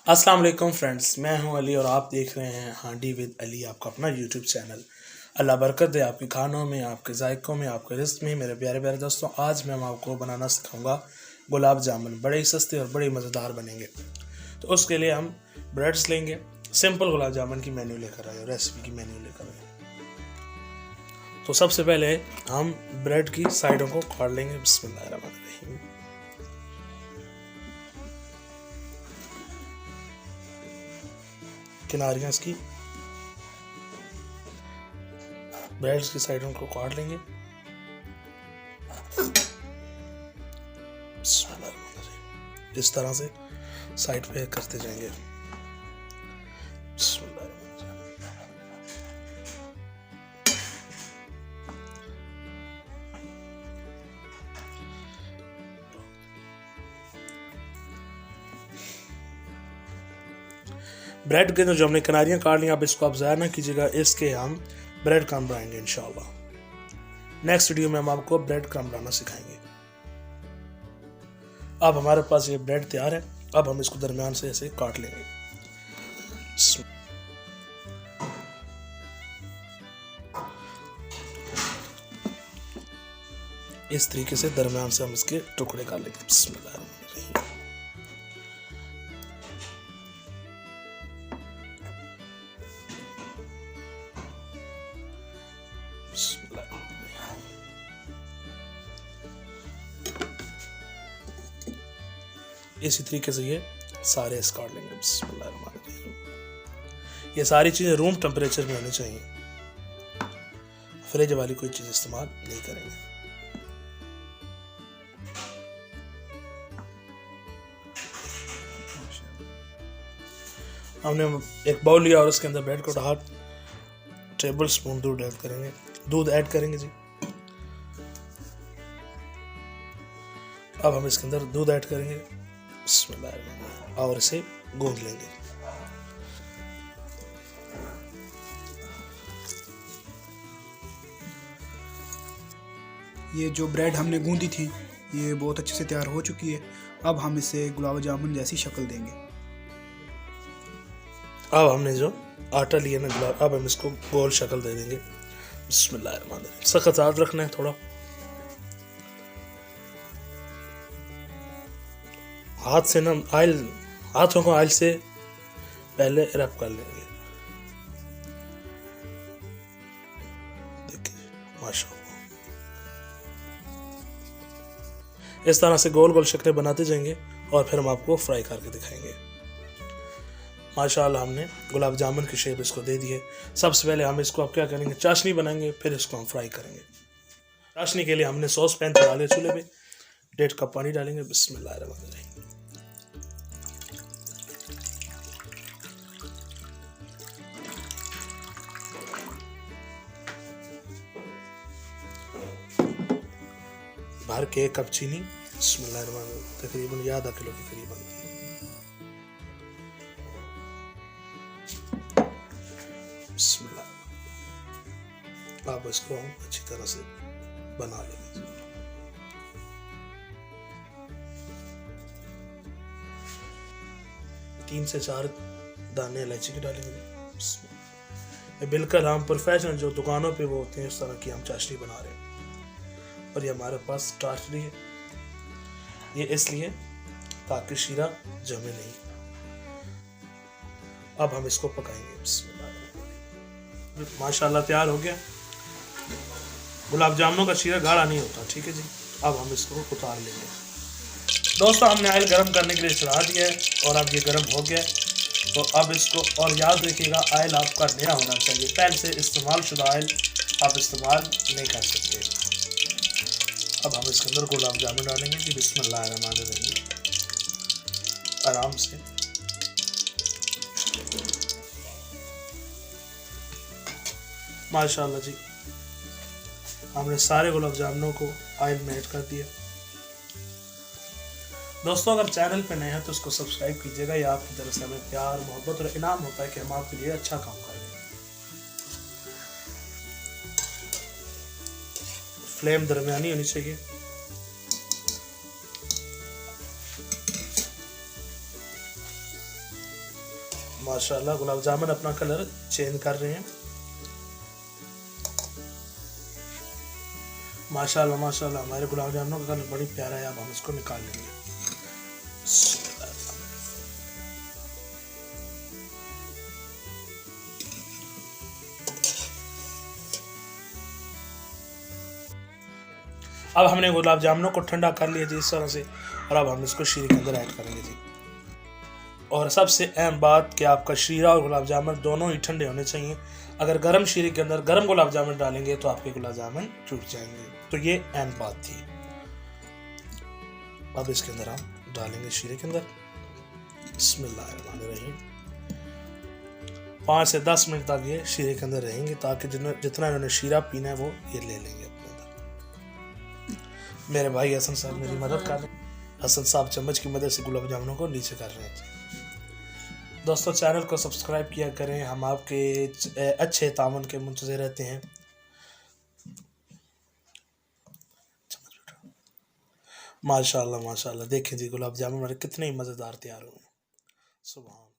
अस्सलाम वालेकुम फ्रेंड्स, मैं हूं अली और आप देख रहे हैं हांडी विद अली, आपका अपना यूट्यूब चैनल। अल्लाह बरकत दे आपके खानों में, आपके जायकों में, आपके रिस्क में। मेरे प्यारे प्यारे दोस्तों, आज मैं आपको बनाना सिखाऊंगा गुलाब जामुन। बड़े ही सस्ते और बड़े ही मज़ेदार बनेंगे। तो उसके लिए हम ब्रेड्स लेंगे। सिंपल गुलाब जामुन की मेन्यू लेकर आए, रेसिपी की मेन्यू लेकर आए। तो सबसे पहले हम ब्रेड की साइडों को काट लेंगे। बिस्मिल्लाहिर्रहमानिर्रहीम। किनारियाँ इसकी ब्रेड्स की साइडों को काट लेंगे। इस तरह से साइड पे करते जाएंगे। ब्रेड के अंदर जो हमने किनारियाँ काट ली, आप इसको आप ज़ाया ना कीजिएगा। इसके हम ब्रेड क्रम्ब बनाएंगे इंशाल्लाह। नेक्स्ट वीडियो में हम आपको ब्रेड क्रम्ब बनाना सिखाएंगे। अब हमारे पास ये ब्रेड तैयार है। अब हम इसको दरमियान से ऐसे काट लेंगे। इस तरीके से दरमियान से हम इसके टुकड़े कर लेंगे। बिस्मिल्लाहिर्रहमानिर्रहीम। इसी तरीके से ये सारे काट लेंगे। बिस्मिल्लाहिर्रहमानिर्रहीम। ये सारी चीज़ें रूम टेम्परेचर में होनी चाहिए, फ्रिज वाली कोई चीज़ इस्तेमाल नहीं करेंगे। हमने एक बाउल लिया और उसके अंदर ब्रेड को 1/2 टेबल स्पून दूध ऐड करेंगे जी। अब हम इसके अंदर दूध ऐड करेंगे और इसे गूंद लेंगे। ये जो ब्रेड हमने गूंदी थी ये बहुत अच्छे से तैयार हो चुकी है। अब हम इसे गुलाब जामुन जैसी शक्ल देंगे। अब हमने जो आटा लिया ना गुलाब, अब हम इसको गोल शक्ल दे देंगे। बिस्मिल्लाहिर्रहमानिर्रहीम। सख्त हाथ रखना है थोड़ा, हाथ से ना हाथों को ऑयल से पहले रब कर लेंगे। देखिए माशाअल्लाह, इस तरह से गोल गोल शक्लें बनाते जाएंगे और फिर हम आपको फ्राई करके दिखाएंगे। माशाअल्लाह, हमने गुलाब जामुन की शेप इसको दे दी है। सबसे पहले हम इसको अब क्या करेंगे, चाशनी बनाएंगे, फिर इसको हम फ्राई करेंगे। चाशनी के लिए हमने सॉस पैन चढ़ा लिया चूल्हे पे। 1.5 कप पानी डालेंगे। बिस्मिल्लाहिर्रहमानिर्रहीम। भर के 1 कप चीनी। बिस्मिल्लाहिर्रहमानिर्रहीम। तकरीबन आधा किलो के करीब बनती है। बिस्मिल्लाह। अब इसको हम अच्छी तरह से बना लेंगे। 3 से 4 दाने इलायची के डालेंगे। बिल्कुल हम प्रोफेशनल जो दुकानों पे वो होते हैं उस तरह की हम चाशनी बना रहे हैं। और ये हमारे पास चाशनी है, ये इसलिए ताकि शीरा जमे नहीं। अब हम इसको पकाएंगे। माशाल्लाह तैयार हो गया। गुलाब जामुनों का शीरा गाढ़ा नहीं होता, ठीक है जी। अब हम इसको उतार लेंगे। दोस्तों, हमने ऑयल गर्म करने के लिए चढ़ा दिया है और अब ये गर्म हो गया है। तो अब इसको, और याद रखिएगा ऑयल आपका नया होना चाहिए, पहले से इस्तेमाल शुदा ऑयल आप इस्तेमाल नहीं कर सकते। अब हम इसके अंदर गुलाब जामुन डालेंगे जी। बिस्मिल्लाहिर्रहमानिर्रहीम। आराम से माशाल्लाह जी, हमने सारे गुलाब जामुनों को ऑयल में ऐड कर दिया। दोस्तों, अगर चैनल पे नए हैं तो इसको सब्सक्राइब कीजिएगा। यह आपकी तरफ से हमें प्यार, मोहब्बत और इनाम होता है कि हम आपके लिए अच्छा काम करें। फ्लेम दरमियानी होनी चाहिए। माशाल्लाह गुलाब जामुन अपना कलर चेंज कर रहे हैं। माशाल्लाह माशाल्लाह हमारे गुलाब जामुनों का कलर बड़ी प्यारा है। अब हम इसको निकाल लेंगे। अब हमने गुलाब जामुनों को ठंडा कर लिया जी इस तरह से, और अब हम इसको शीरे के अंदर ऐड करेंगे जी। और सबसे अहम बात कि आपका शीरा और गुलाब जामुन दोनों ही ठंडे होने चाहिए। अगर गर्म शीरे के अंदर गर्म गुलाब जामुन डालेंगे तो आपके गुलाब जामुन टूट जाएंगे। तो ये अहम बात थी। अब इसके अंदर हम डालेंगे शीरे के अंदर। बिस्मिल्लाहिर्रहमानिर्रहीम। 5 से 10 मिनट तक ये शीरे के अंदर रहेंगे, ताकि जितना इन्होंने शीरा पीना है वो ये ले लेंगे अपने अंदर। मेरे भाई हसन साहब मेरी मदद कर रहे हैं। हसन साहब चम्मच की मदद से गुलाब जामुनों को नीचे कर रहे हैं। दोस्तों चैनल को सब्सक्राइब किया करें, हम आपके अच्छे तावन के मुंतज़िर रहते हैं। माशाल्लाह माशाल्लाह, देखें जी गुलाब जामुन हमारे कितने ही मज़ेदार तैयार हुए हैं। सुभान।